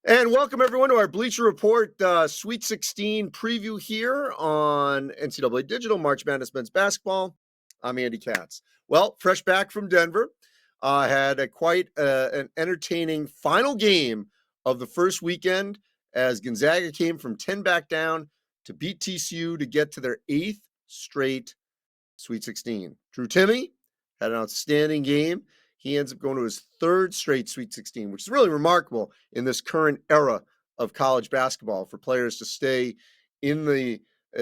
And welcome everyone to our Bleacher Report Sweet 16 preview here on NCAA Digital March Madness Men's Basketball. I'm Andy Katz. Well, fresh back from Denver, had quite an entertaining final game of the first weekend as Gonzaga came from 10 back down to beat TCU to get to their 8th straight Sweet 16. Drew Timme had an outstanding game. He ends up going to his 3rd straight Sweet 16, which is really remarkable in this current era of college basketball for players to stay in the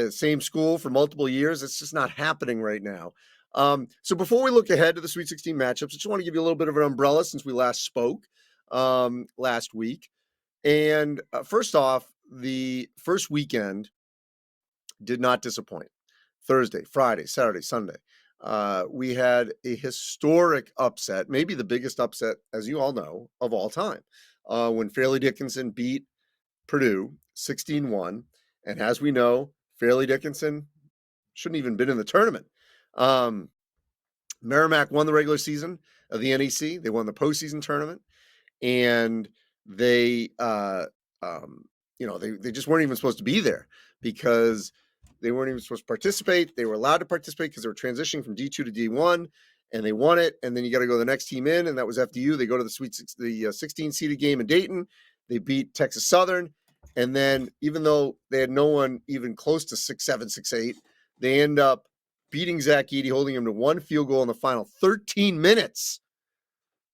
same school for multiple years. It's just not happening right now. So before we look ahead to the Sweet 16 matchups, I just want to give you a little bit of an umbrella since we last spoke last week. And first off, the first weekend did not disappoint. Thursday, Friday, Saturday, Sunday. We had a historic upset, maybe the biggest upset, as you all know, of all time, when Fairleigh Dickinson beat Purdue 16-1. And as we know, Fairleigh Dickinson shouldn't even been in the tournament. Merrimack won the regular season of the NEC. They won the postseason tournament, and they just weren't even supposed to be there because they weren't even supposed to participate. They were allowed to participate because they were transitioning from D2 to D1, and they won it. And then you got to go to the next team in, and that was FDU. They go to the 16 seeded game in Dayton. They beat Texas Southern, and then even though they had no one even close to 6'7", 6'8", they end up beating Zach Edey, holding him to one field goal in the final 13 minutes,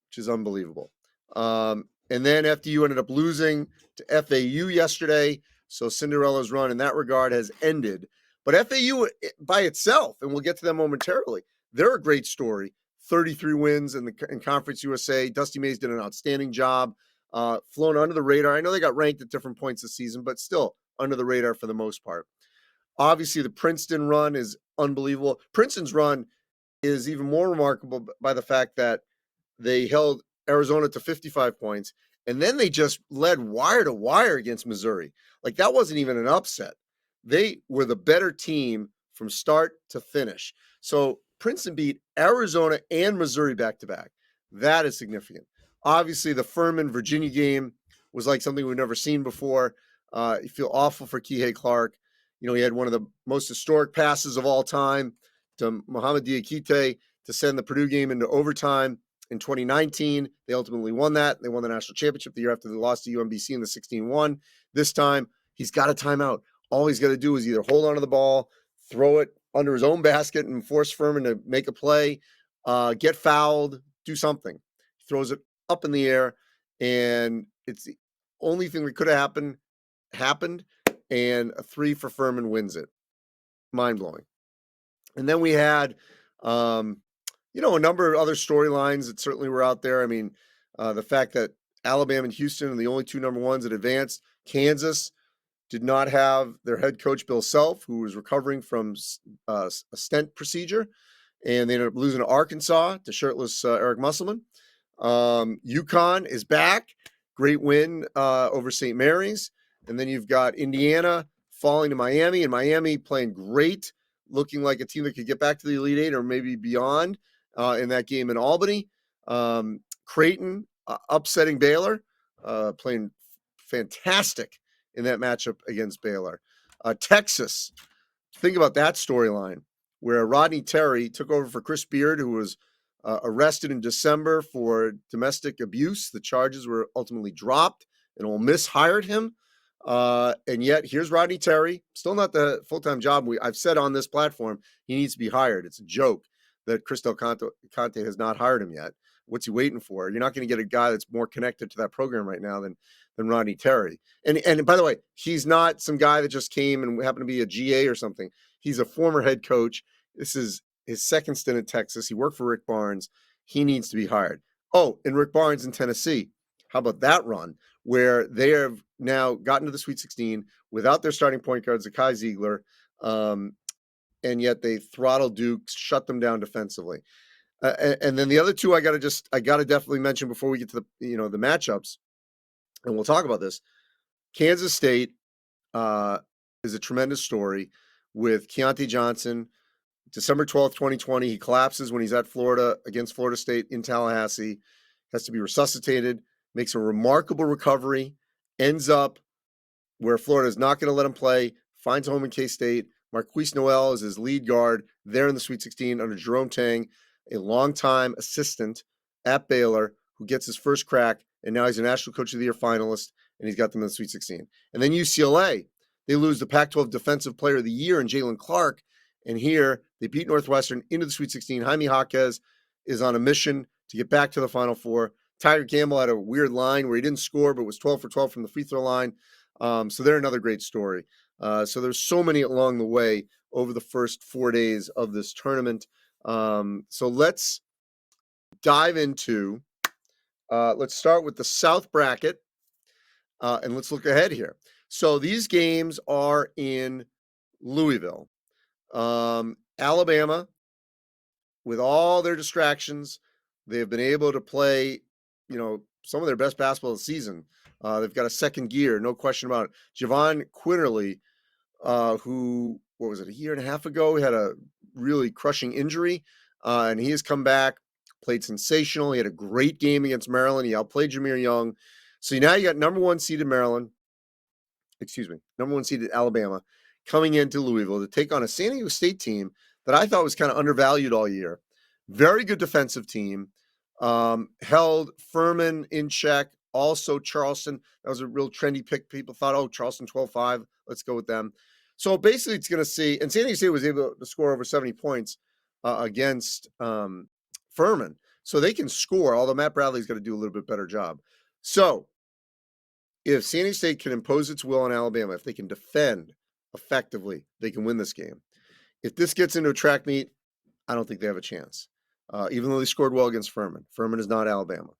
which is unbelievable. And then FDU ended up losing to FAU yesterday. So Cinderella's run in that regard has ended. But FAU by itself, and we'll get to them momentarily, they're a great story. 33 wins in Conference USA. Dusty Mays did an outstanding job, flown under the radar. I know they got ranked at different points this season, but still under the radar for the most part. Obviously, the Princeton run is unbelievable. Princeton's run is even more remarkable by the fact that they held Arizona to 55 points, and then they just led wire to wire against Missouri. Like, that wasn't even an upset. They were the better team from start to finish. So Princeton beat Arizona and Missouri back-to-back. That is significant. Obviously, the Furman-Virginia game was like something we've never seen before. You feel awful for Kihei Clark. You know, he had one of the most historic passes of all time to Mohamed Diakite to send the Purdue game into overtime. In 2019, they ultimately won that. They won the national championship the year after they lost to UMBC in the 16-1. This time, he's got a timeout. All he's got to do is either hold onto the ball, throw it under his own basket, and force Furman to make a play, get fouled, do something. He throws it up in the air, and it's the only thing that could have happened, and a 3 for Furman wins it. Mind-blowing. And then we had a number of other storylines that certainly were out there. I mean, the fact that Alabama and Houston are the only 2 number 1s that advanced. Kansas did not have their head coach, Bill Self, who was recovering from a stent procedure, and they ended up losing to Arkansas to shirtless Eric Musselman. UConn is back. Great win over St. Mary's. And then you've got Indiana falling to Miami, and Miami playing great, looking like a team that could get back to the Elite Eight or maybe beyond in that game in Albany. Creighton upsetting Baylor, playing fantastic in that matchup against Baylor. Texas, think about that storyline where Rodney Terry took over for Chris Beard, who was arrested in December for domestic abuse. The charges were ultimately dropped, and Ole Miss hired him. And yet here's Rodney Terry, still not the full-time job. I've said on this platform, he needs to be hired. It's a joke that Chris Del Conte has not hired him yet. What's he waiting for? You're not going to get a guy that's more connected to that program right now than Rodney Terry. And by the way, he's not some guy that just came and happened to be a GA or something. He's a former head coach. This is his second stint in Texas. He worked for Rick Barnes. He needs to be hired. Oh, and Rick Barnes in Tennessee. How about that run where they have now gotten to the Sweet 16 without their starting point guard, Zakai Ziegler, and yet they throttled Duke, shut them down defensively. And then the other two I got to definitely mention before we get to the matchups, and we'll talk about this. Kansas State is a tremendous story with Keontae Johnson. December 12th, 2020, he collapses when he's at Florida against Florida State in Tallahassee, has to be resuscitated, makes a remarkable recovery, ends up where Florida is not going to let him play, finds a home in K-State. Marquise Noel is his lead guard. They're in the Sweet 16 under Jerome Tang, a longtime assistant at Baylor who gets his first crack, and now he's a National Coach of the Year finalist, and he's got them in the Sweet 16. And then UCLA, they lose the Pac-12 Defensive Player of the Year in Jalen Clark, and here they beat Northwestern into the Sweet 16. Jaime Jaquez is on a mission to get back to the Final Four. Tiger Campbell had a weird line where he didn't score, but was 12 for 12 from the free throw line. So they're another great story. So there's so many along the way over the first 4 days of this tournament. So let's dive into, let's start with the South bracket, and let's look ahead here. So these games are in Louisville. Alabama, with all their distractions, they have been able to play, some of their best basketball of the season. They've got a second gear, no question about it. Javon Quinterly, who, a year and a half ago, had a really crushing injury, and he has come back, played sensational. He had a great game against Maryland. He outplayed Jameer Young. So now you got number one seeded Alabama coming into Louisville to take on a San Diego State team that I thought was kind of undervalued all year. Very good defensive team. Held Furman in check. Also Charleston. That was a real trendy pick. People thought, Charleston 12-5. Let's go with them. So basically it's going to see, and San Diego State was able to score over 70 points against Furman. So they can score, although Matt Bradley's got to do a little bit better job. So if San Diego State can impose its will on Alabama, if they can defend effectively, they can win this game. If this gets into a track meet, I don't think they have a chance, even though they scored well against Furman. Furman is not Alabama.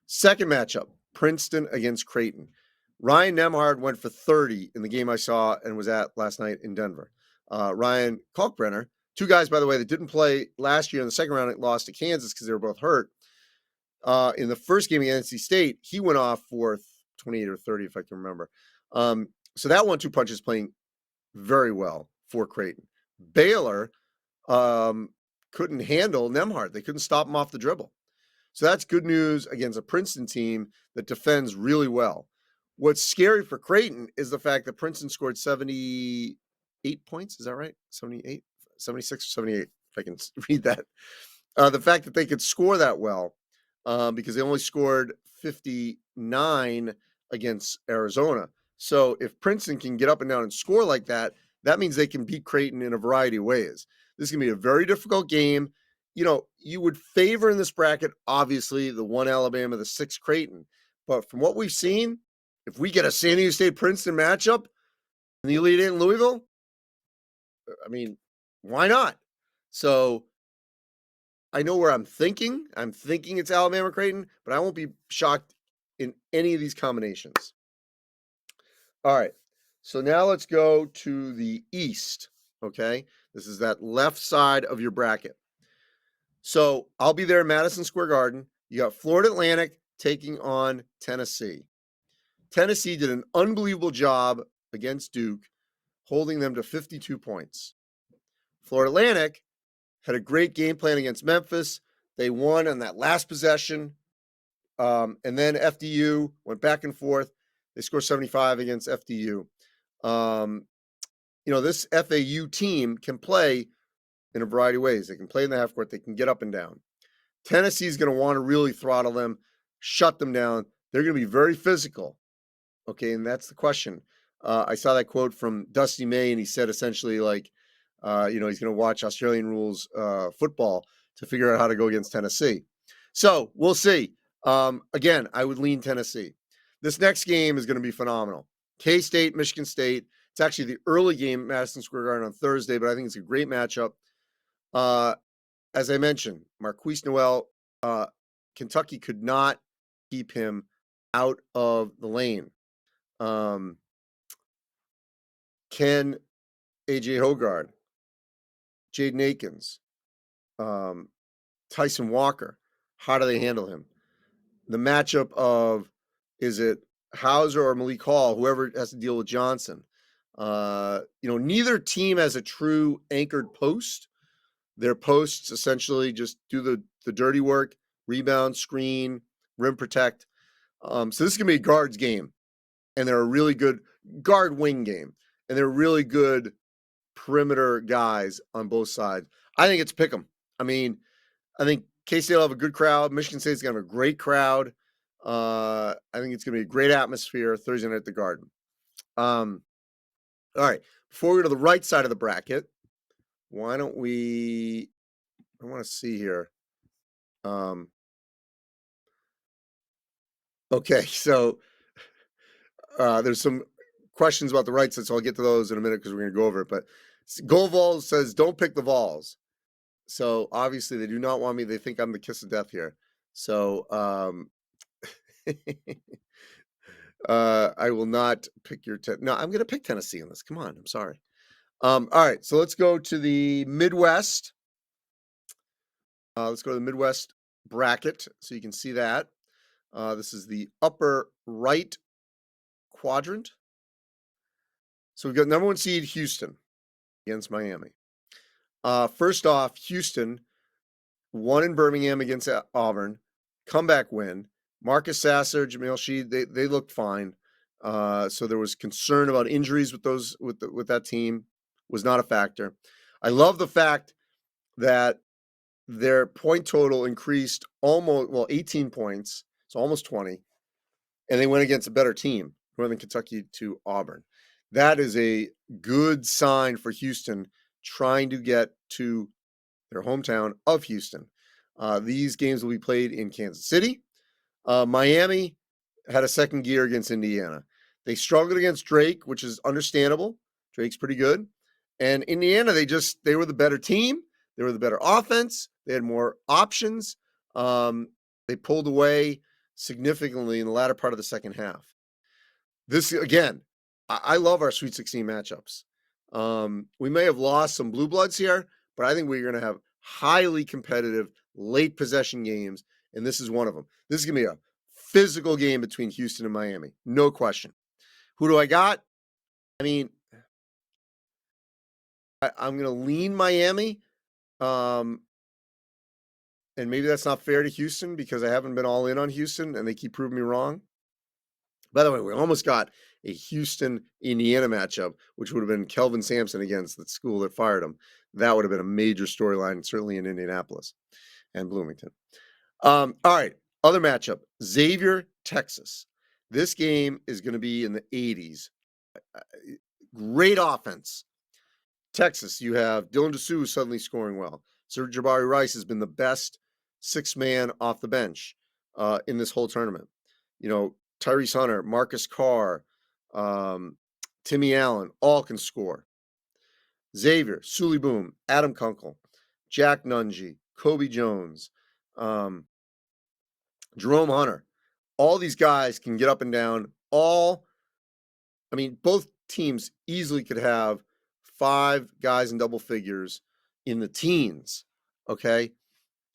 Second matchup, Princeton against Creighton. Ryan Nembhard went for 30 in the game I saw and was at last night in Denver. Ryan Kalkbrenner, two guys, by the way, that didn't play last year in the second round, lost to Kansas because they were both hurt. In the first game against NC State, he went off for 28 or 30, if I can remember. So that 1-2 punch is playing very well for Creighton. Baylor couldn't handle Nembhard. They couldn't stop him off the dribble. So that's good news against a Princeton team that defends really well. What's scary for Creighton is the fact that Princeton scored 78 points. Is that right? 78, 76 or 78, if I can read that. The fact that they could score that well, because they only scored 59 against Arizona. So if Princeton can get up and down and score like that, that means they can beat Creighton in a variety of ways. This is going to be a very difficult game. You would favor in this bracket, obviously, the 1 Alabama, the 6 Creighton. But from what we've seen, if we get a San Diego State-Princeton matchup in the Elite Eight in Louisville, why not? So I know where I'm thinking. I'm thinking it's Alabama-Creighton, but I won't be shocked in any of these combinations. All right. So now let's go to the East, okay? This is that left side of your bracket. So I'll be there in Madison Square Garden. You got Florida Atlantic taking on Tennessee. Tennessee did an unbelievable job against Duke, holding them to 52 points. Florida Atlantic had a great game plan against Memphis. They won on that last possession. And then FDU went back and forth. They scored 75 against FDU. This FAU team can play in a variety of ways. They can play in the half court. They can get up and down. Tennessee is going to want to really throttle them, shut them down. They're going to be very physical. Okay, and that's the question. I saw that quote from Dusty May, and he said essentially he's going to watch Australian rules football to figure out how to go against Tennessee. So we'll see. Again, I would lean Tennessee. This next game is going to be phenomenal. K-State, Michigan State. It's actually the early game at Madison Square Garden on Thursday, but I think it's a great matchup. As I mentioned, Marquise Noel, Kentucky could not keep him out of the lane. Can A.J. Hoggard, Jaden Akins, Tyson Walker, how do they handle him? The matchup of, is it Hauser or Malik Hall, whoever has to deal with Johnson? Neither team has a true anchored post. Their posts essentially just do the dirty work, rebound, screen, rim protect. So this is going to be a guards game. and they're a really good guard wing game, and they're really good perimeter guys on both sides. I think it's pick 'em. I mean, I think K-State will have a good crowd. Michigan State's gonna have a great crowd. I think it's gonna be a great atmosphere Thursday night at the Garden. All right. Before we go to the right side of the bracket, why don't we? I want to see here. Okay, so there's some questions about the right side, so I'll get to those in a minute because we're going to go over it. But Gold says, "Don't pick the Vols." So obviously they do not want me. They think I'm the kiss of death here. So I will not pick your. No, I'm going to pick Tennessee in this. Come on, I'm sorry. All right, so let's go to the Midwest. Let's go to the Midwest bracket so you can see that. This is the upper right quadrant. So we've got number 1 seed Houston against Miami. First off, Houston won in Birmingham against Auburn, comeback win. Marcus Sasser, Jamil Sheed, they looked fine. So there was concern about injuries with that team. Was not a factor. I love the fact that their point total increased 18 points, so almost 20, and they went against a better team, Northern Kentucky to Auburn. That is a good sign for Houston trying to get to their hometown of Houston. These games will be played in Kansas City. Miami had a second gear against Indiana. They struggled against Drake, which is understandable. Drake's pretty good. And Indiana, they were the better team. They were the better offense. They had more options. They pulled away significantly in the latter part of the second half. This, again, I love our Sweet 16 matchups. We may have lost some blue bloods here, but I think we're going to have highly competitive late possession games, and this is one of them. This is going to be a physical game between Houston and Miami, no question. Who do I got? I mean, I'm going to lean Miami, and maybe that's not fair to Houston because I haven't been all in on Houston, and they keep proving me wrong. By the way, we almost got a Houston-Indiana matchup, which would have been Kelvin Sampson against the school that fired him. That would have been a major storyline, certainly in Indianapolis and Bloomington. All right, other matchup, Xavier, Texas. This game is going to be in the 80s. Great offense. Texas, you have Dylan Dessou suddenly scoring well. Sir Jabari Rice has been the best six-man off the bench in this whole tournament. You know, Tyrese Hunter, Marcus Carr, Timmy Allen, all can score. Xavier, Sully Boom, Adam Kunkel, Jack Nungy, Kobe Jones, Jerome Hunter. All these guys can get up and down. Both teams easily could have 5 guys in double figures in the teens. Okay.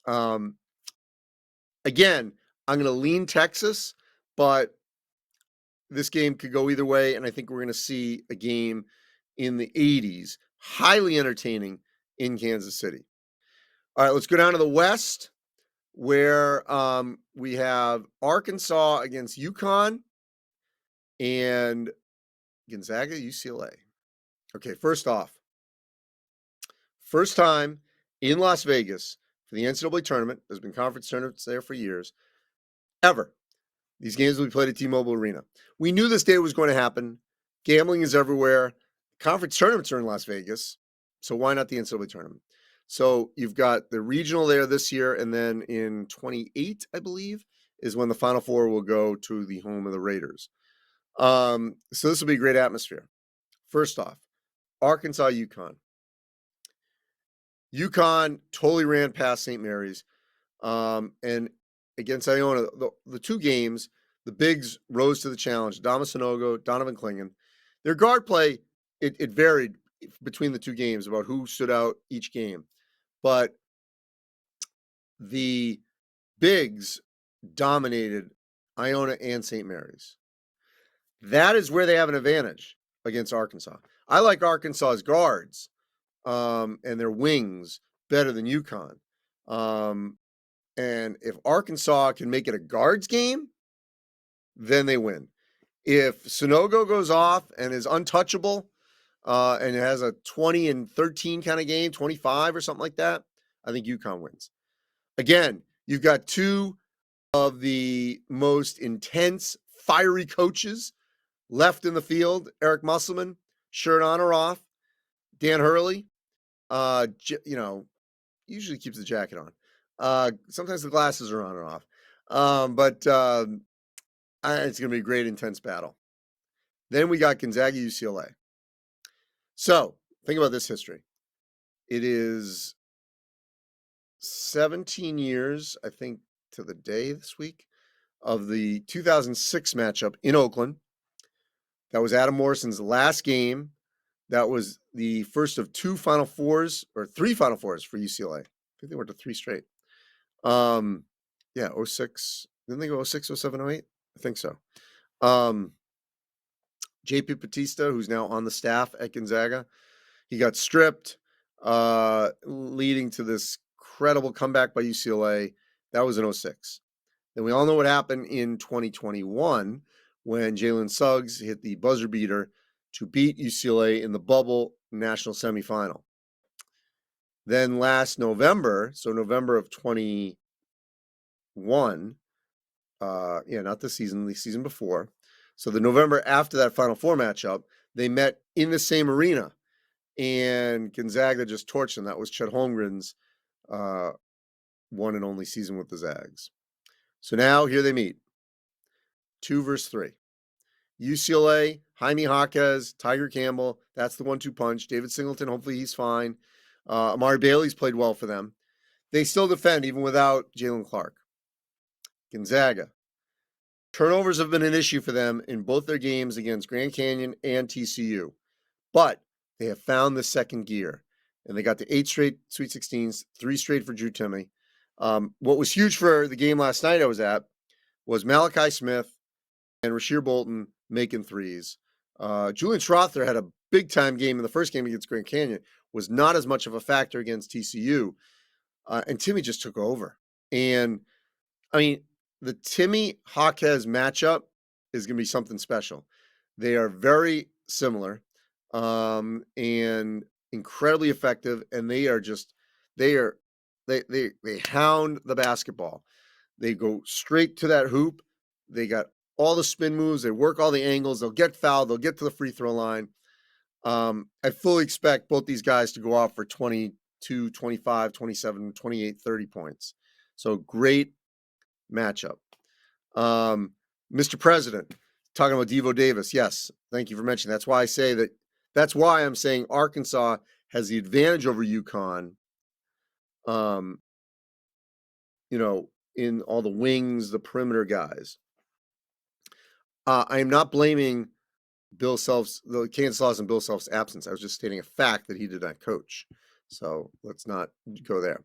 Again, I'm going to lean Texas, but this game could go either way, and I think we're going to see a game in the 80s, highly entertaining in Kansas City. All right, let's go down to the West, where we have Arkansas against UConn and Gonzaga, UCLA. Okay, first off, first time in Las Vegas for the NCAA tournament. There's been conference tournaments there for years. Ever. These games will be played at T-Mobile Arena. We knew this day was going to happen. Gambling is everywhere. Conference tournaments are in Las Vegas, so why not the NCAA tournament? So you've got the regional there this year, and then in 28, I believe, is when the Final Four will go to the home of the Raiders. So this will be a great atmosphere. First off, Arkansas, UConn. UConn totally ran past St. Mary's. And against Iona, the two games, the bigs rose to the challenge. Dama Sanogo, Donovan Clingan. Their guard play, it varied between the two games about who stood out each game. But the bigs dominated Iona and St. Mary's. That is where they have an advantage against Arkansas. I like Arkansas's guards and their wings better than UConn. And if Arkansas can make it a guards game, then they win. If Sonogo goes off and is untouchable, and has a 20-13 kind of game, 25 or something like that, I think UConn wins. Again, you've got two of the most intense, fiery coaches left in the field. Eric Musselman, shirt on or off. Dan Hurley, usually keeps the jacket on. Sometimes the glasses are on or off. It's going to be a great, intense battle. Then we got Gonzaga, UCLA. So think about this history. It is 17 years, I think, to the day this week of the 2006 matchup in Oakland. That was Adam Morrison's last game. That was the first of two Final Fours or three Final Fours for UCLA. I think they went to three straight. 06. Didn't they go 06, 07, 08? I think so. JP Batista, who's now on the staff at Gonzaga, he got stripped, leading to this incredible comeback by UCLA. That was in 06. Then we all know what happened in 2021 when Jalen Suggs hit the buzzer beater to beat UCLA in the bubble national semifinal. Then last November, so November of 21, not this season, the season before. So the November after that Final Four matchup, they met in the same arena, and Gonzaga just torched them. That was Chet Holmgren's one and only season with the Zags. So now here they meet. 2 versus 3. UCLA, Jaime Jaquez, Tiger Campbell. That's the 1-2 punch. David Singleton, hopefully he's fine. Amari Bailey's played well for them. They still defend even without Jalen Clark. Gonzaga. Turnovers have been an issue for them in both their games against Grand Canyon and TCU. But they have found the second gear. And they got to 8 straight Sweet 16s, 3 straight for Drew Timme. What was huge for the game last night I was at was Malachi Smith and Rasheer Bolton making threes. Julian Strother had a big-time game in the first game against Grand Canyon, was not as much of a factor against TCU, and Timme just took over. And, I mean, the Timme-Jaquez matchup is going to be something special. They are very similar and incredibly effective, and they hound the basketball. They go straight to that hoop. They got all the spin moves. They work all the angles. They'll get fouled. They'll get to the free throw line. I fully expect both these guys to go off for 22, 25, 27, 28, 30 points. So great matchup. Mr. President, talking about Devo Davis. Yes, thank you for mentioning. That's why I say that. That's why I'm saying Arkansas has the advantage over UConn. In all the wings, the perimeter guys. I am not blaming the Kansas Laws and Bill Self's absence. I was just stating a fact that he did not coach. So let's not go there.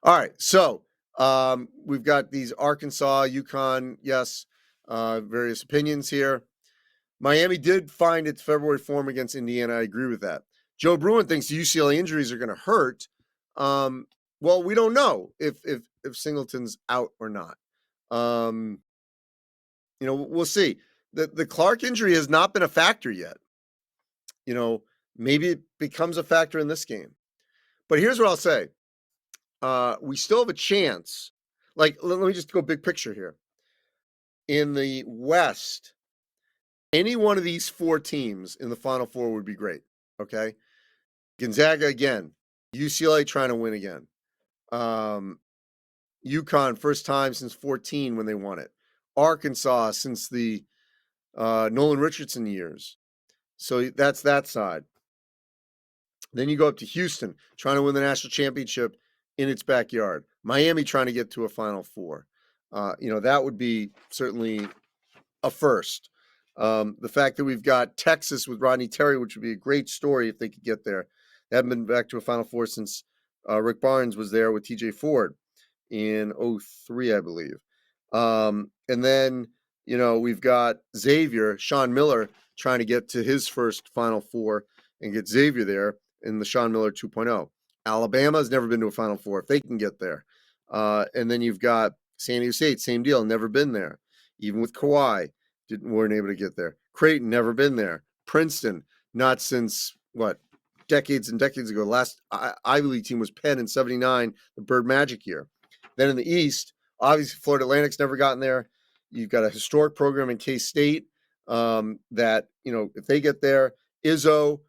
All right. So we've got these Arkansas, UConn, yes, various opinions here. Miami did find its February form against Indiana. I agree with that. Joe Bruin thinks the UCLA injuries are going to hurt. Well, we don't know if Singleton's out or not. We'll see. The Clark injury has not been a factor yet. Maybe it becomes a factor in this game. But here's what I'll say. We still have a chance. Let me just go big picture here. In the West, any one of these 4 teams in the Final Four would be great. Okay? Gonzaga again. UCLA trying to win again. UConn, first time since 14 when they won it. Arkansas since the Nolan Richardson years. So that's that side. Then you go up to Houston, trying to win the national championship in its backyard. Miami trying to get to a Final Four. That would be certainly a first. The fact that we've got Texas with Rodney Terry, which would be a great story if they could get there. They haven't been back to a Final Four since Rick Barnes was there with TJ Ford in 03, I believe. And then, we've got Xavier, Sean Miller, trying to get to his first Final Four and get Xavier there in the Sean Miller 2.0. Alabama's never been to a Final Four if they can get there. And then you've got San Diego State, same deal, never been there. Even with Kawhi, weren't able to get there. Creighton, never been there. Princeton, not since what, decades and decades ago. Last Ivy League team was Penn in '79, the Bird Magic year. Then in the East, obviously Florida Atlantic's never gotten there. You've got a historic program in K-State that, if they get there, Izzo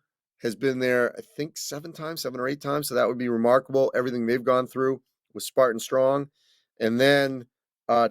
has been there, I think 7 or 8 times. So that would be remarkable. Everything they've gone through with Spartan Strong. And then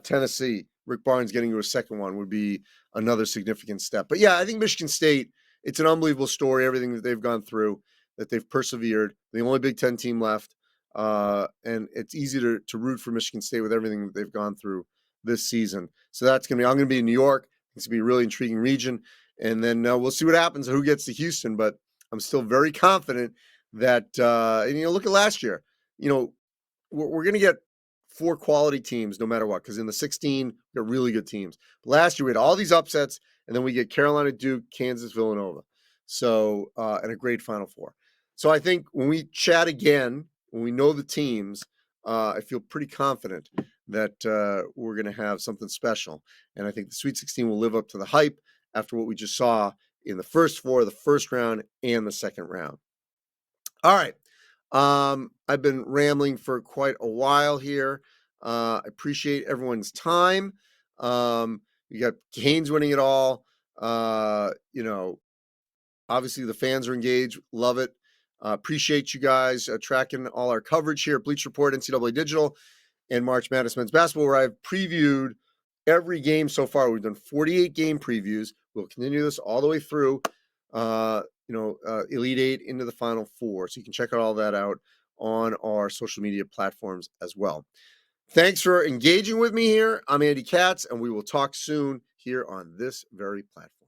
Tennessee, Rick Barnes getting to a second one would be another significant step. But yeah, I think Michigan State, it's an unbelievable story, everything that they've gone through, that they've persevered. The only Big Ten team left. And it's easy to root for Michigan State with everything that they've gone through this season. So I'm going to be in New York. It's going to be a really intriguing region. And then we'll see what happens and who gets to Houston. But I'm still very confident that, look at last year, we're going to get 4 quality teams no matter what, because in the 16, we got really good teams. But last year, we had all these upsets, and then we get Carolina, Duke, Kansas, Villanova. So, and a great Final Four. So I think when we chat again, when we know the teams, I feel pretty confident that we're going to have something special. And I think the Sweet 16 will live up to the hype after what we just saw in the first 4, the first round, and the second round. All right. I've been rambling for quite a while here. I appreciate everyone's time. You got Canes winning it all. Obviously the fans are engaged. Love it. Appreciate you guys tracking all our coverage here at Bleacher Report, NCAA Digital, and March Madness Men's Basketball, where I've previewed every game so far. We've done 48 game previews. We'll continue this all the way through, Elite 8 into the Final Four. So you can check all that out on our social media platforms as well. Thanks for engaging with me here. I'm Andy Katz, and we will talk soon here on this very platform.